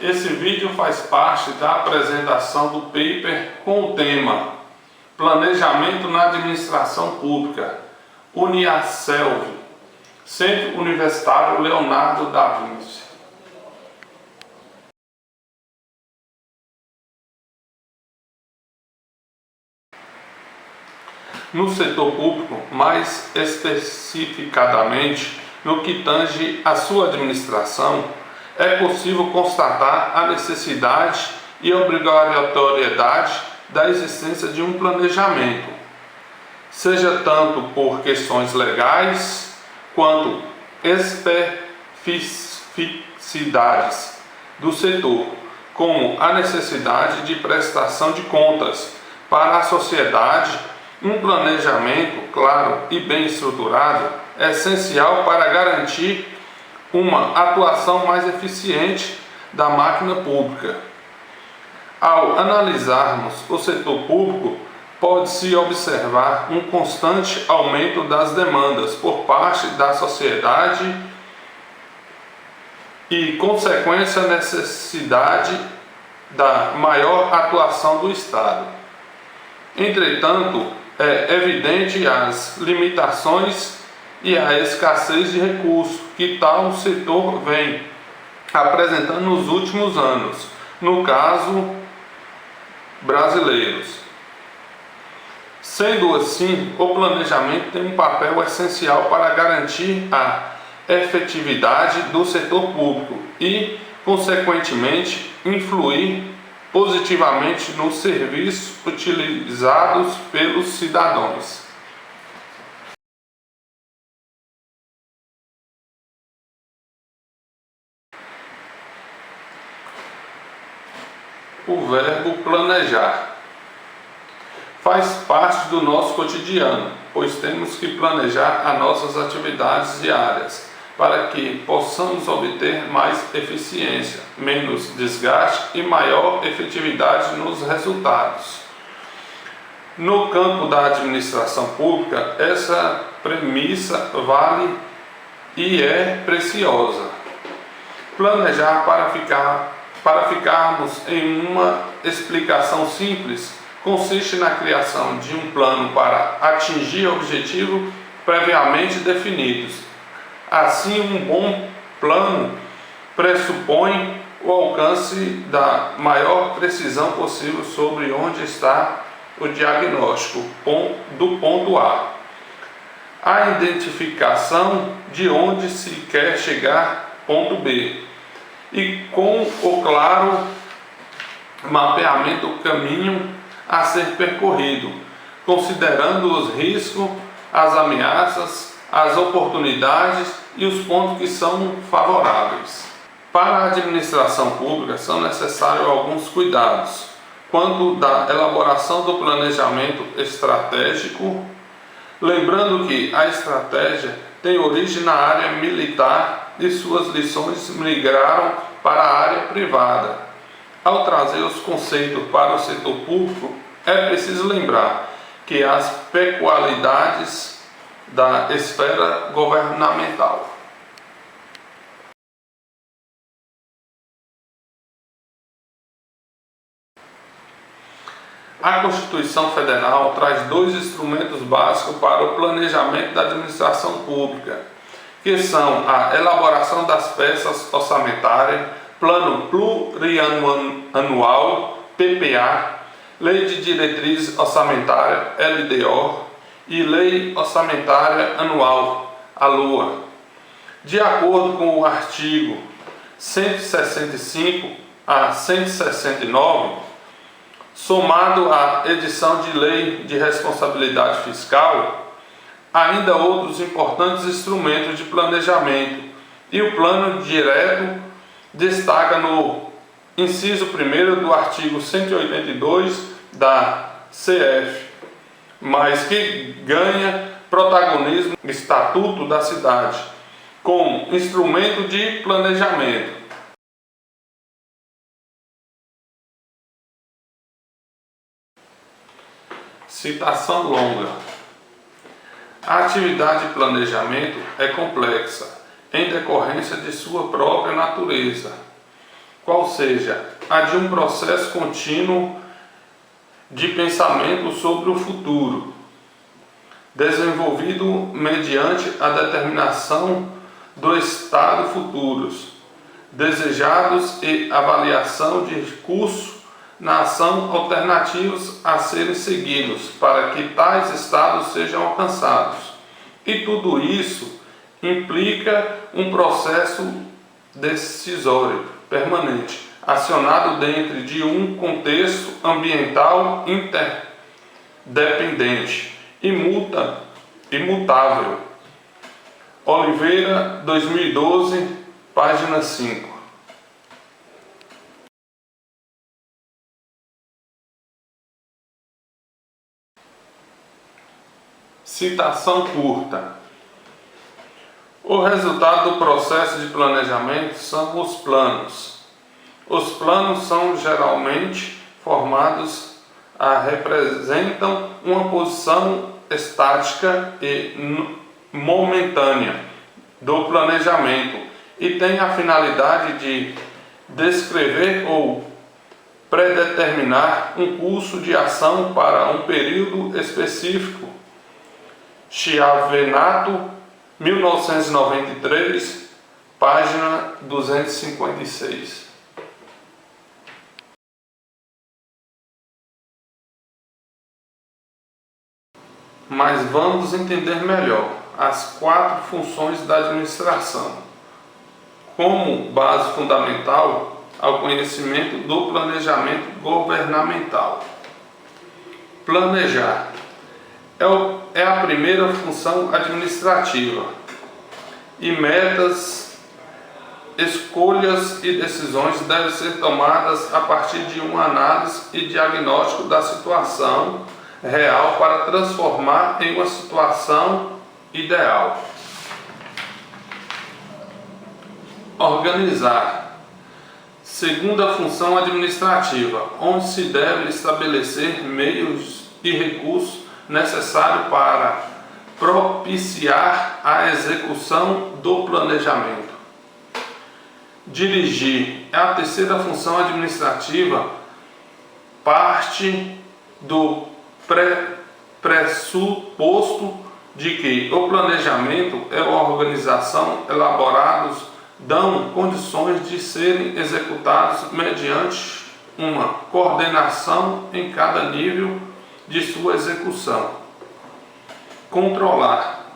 Esse vídeo faz parte da apresentação do paper com o tema Planejamento na Administração Pública, Uniaselv, Centro Universitário Leonardo da Vinci. No setor público, mais especificadamente no que tange à sua administração, é possível constatar a necessidade e obrigatoriedade da existência de um planejamento, seja tanto por questões legais quanto especificidades do setor, como a necessidade de prestação de contas para a sociedade. Um planejamento claro e bem estruturado é essencial para garantir uma atuação mais eficiente da máquina pública. Ao analisarmos o setor público, pode-se observar um constante aumento das demandas por parte da sociedade e consequência necessidade da maior atuação do Estado. Entretanto, é evidente as limitações e a escassez de recursos que tal setor vem apresentando nos últimos anos, no caso brasileiros. Sendo assim, o planejamento tem um papel essencial para garantir a efetividade do setor público e, consequentemente, influir positivamente nos serviços utilizados pelos cidadãos. O verbo planejar faz parte do nosso cotidiano, pois temos que planejar as nossas atividades diárias para que possamos obter mais eficiência, menos desgaste e maior efetividade nos resultados. No campo da administração pública, essa premissa vale e é preciosa. Planejar para ficarmos em uma explicação simples, consiste na criação de um plano para atingir objetivos previamente definidos. Assim, um bom plano pressupõe o alcance da maior precisão possível sobre onde está o diagnóstico do ponto A, a identificação de onde se quer chegar, ponto B, e com o claro mapeamento do caminho a ser percorrido, considerando os riscos, as ameaças, as oportunidades e os pontos que são favoráveis. Para a administração pública são necessários alguns cuidados quanto da elaboração do planejamento estratégico, lembrando que a estratégia tem origem na área militar e suas lições migraram para a área privada. Ao trazer os conceitos para o setor público, é preciso lembrar que as peculiaridades da esfera governamental. A Constituição Federal traz dois instrumentos básicos para o planejamento da administração pública, que são a elaboração das peças orçamentárias, Plano Plurianual, PPA, Lei de Diretrizes Orçamentárias, LDO, e Lei Orçamentária Anual, a LOA. De acordo com o artigo 165 a 169, somado à edição de Lei de Responsabilidade Fiscal, ainda outros importantes instrumentos de planejamento, e o Plano Direto destaca no inciso 1º do artigo 182 da CF, mas que ganha protagonismo no Estatuto da Cidade, como instrumento de planejamento. Citação longa. A atividade de planejamento é complexa, em decorrência de sua própria natureza. qual seja a de um processo contínuo de pensamento sobre o futuro, desenvolvido mediante a determinação do estado futuros desejados e avaliação de recursos na ação alternativos a serem seguidos para que tais estados sejam alcançados. E tudo isso implica um processo decisório permanente, acionado dentro de um contexto ambiental interdependente, imutável. Oliveira, 2012, página 5. Citação curta. O resultado do processo de planejamento são os planos. Os planos são geralmente formados representam uma posição estática e momentânea do planejamento e têm a finalidade de descrever ou predeterminar um curso de ação para um período específico. Chiavenato, 1993, página 256. Mas vamos entender melhor as 4 funções da administração, como base fundamental ao conhecimento do planejamento governamental. Planejar é a primeira função administrativa, e metas, escolhas e decisões devem ser tomadas a partir de uma análise e diagnóstico da situação real para transformar em uma situação ideal. Organizar. Segunda função administrativa, onde se deve estabelecer meios e recursos necessários para propiciar a execução do planejamento. Dirigir é a terceira função administrativa, parte do pressuposto de que o planejamento e a organização elaborados dão condições de serem executados mediante uma coordenação em cada nível de sua execução. Controlar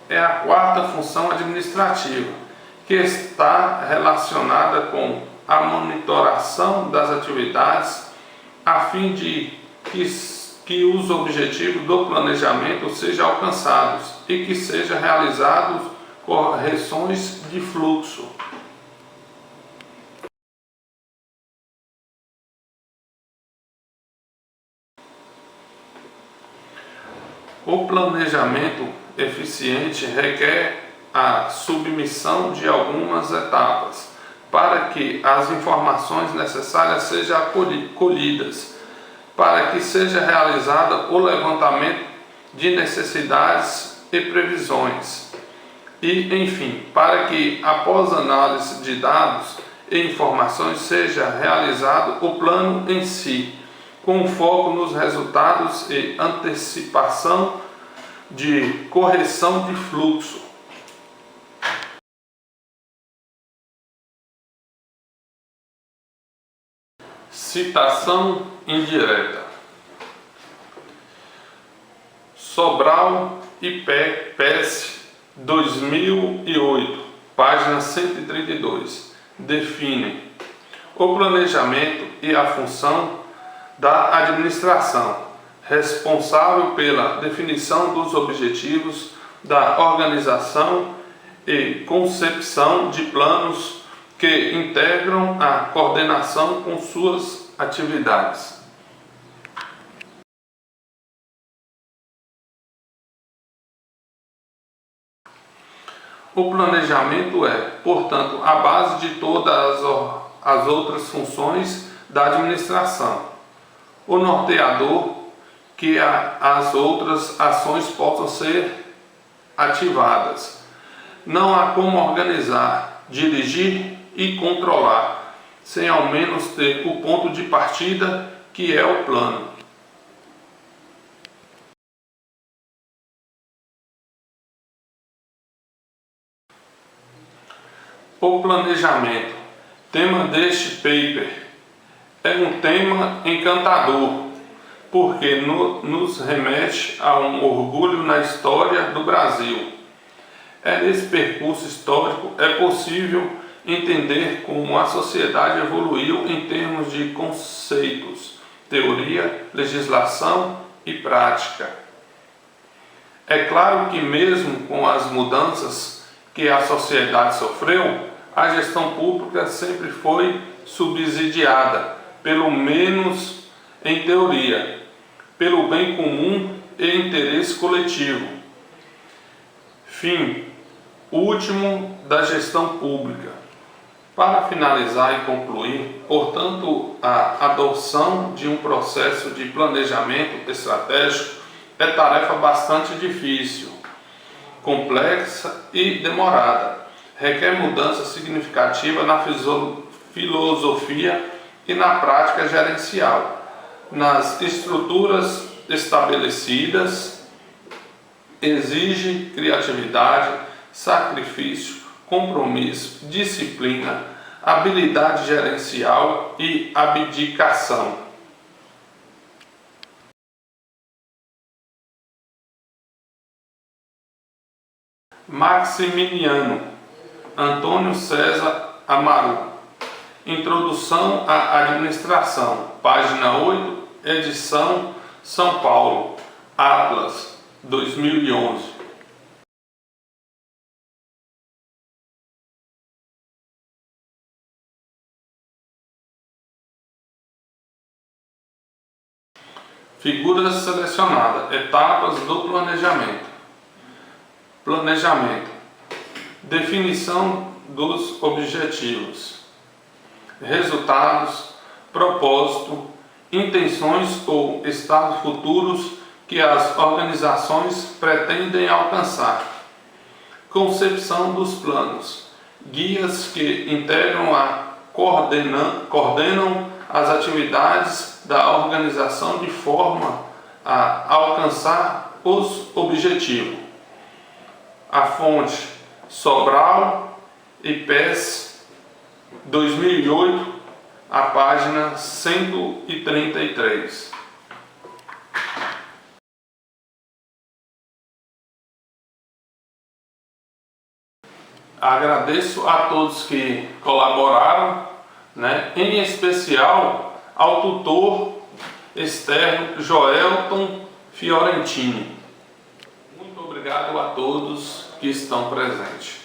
é a quarta função administrativa, que está relacionada com a monitoração das atividades a fim de que os objetivos do planejamento sejam alcançados e que sejam realizados correções de fluxo. O planejamento eficiente requer a submissão de algumas etapas para que as informações necessárias sejam colhidas, para que seja realizado o levantamento de necessidades e previsões e, enfim, para que após análise de dados e informações seja realizado o plano em si, com foco nos resultados e antecipação de correção de fluxo. Citação indireta. Sobral e Pes, 2008, página 132, definem o planejamento e a função da administração, responsável pela definição dos objetivos da organização e concepção de planos que integram a coordenação com suas atividades. O planejamento é, portanto, a base de todas as outras funções da administração, o norteador que as outras ações possam ser ativadas. Não há como organizar, dirigir e controlar sem ao menos ter o ponto de partida, que é o plano. O planejamento, tema deste paper, é um tema encantador, porque nos remete a um orgulho na história do Brasil. Nesse percurso histórico é possível entender como a sociedade evoluiu em termos de conceitos, teoria, legislação e prática. É claro que mesmo com as mudanças que a sociedade sofreu, a gestão pública sempre foi subsidiada, pelo menos em teoria, pelo bem comum e interesse coletivo. Fim último da gestão pública. Para finalizar e concluir, portanto, a adoção de um processo de planejamento estratégico é tarefa bastante difícil, complexa e demorada. Requer mudança significativa na filosofia e na prática gerencial, nas estruturas estabelecidas, exige criatividade, sacrifício, compromisso, disciplina, habilidade gerencial e abdicação. Maximiliano Antônio César Amaru. Introdução à Administração, página 8, edição São Paulo, Atlas, 2011. Figuras selecionadas, etapas do planejamento. Planejamento. Definição dos objetivos. Resultados, propósito, intenções ou estados futuros que as organizações pretendem alcançar. Concepção dos planos. Guias que integram coordenam as atividades da organização de forma a alcançar os objetivos. A fonte Sobral e PES 2008, a página 133. Agradeço a todos que colaboraram, em especial ao tutor externo Joelton Fiorentini. Muito obrigado a todos que estão presentes.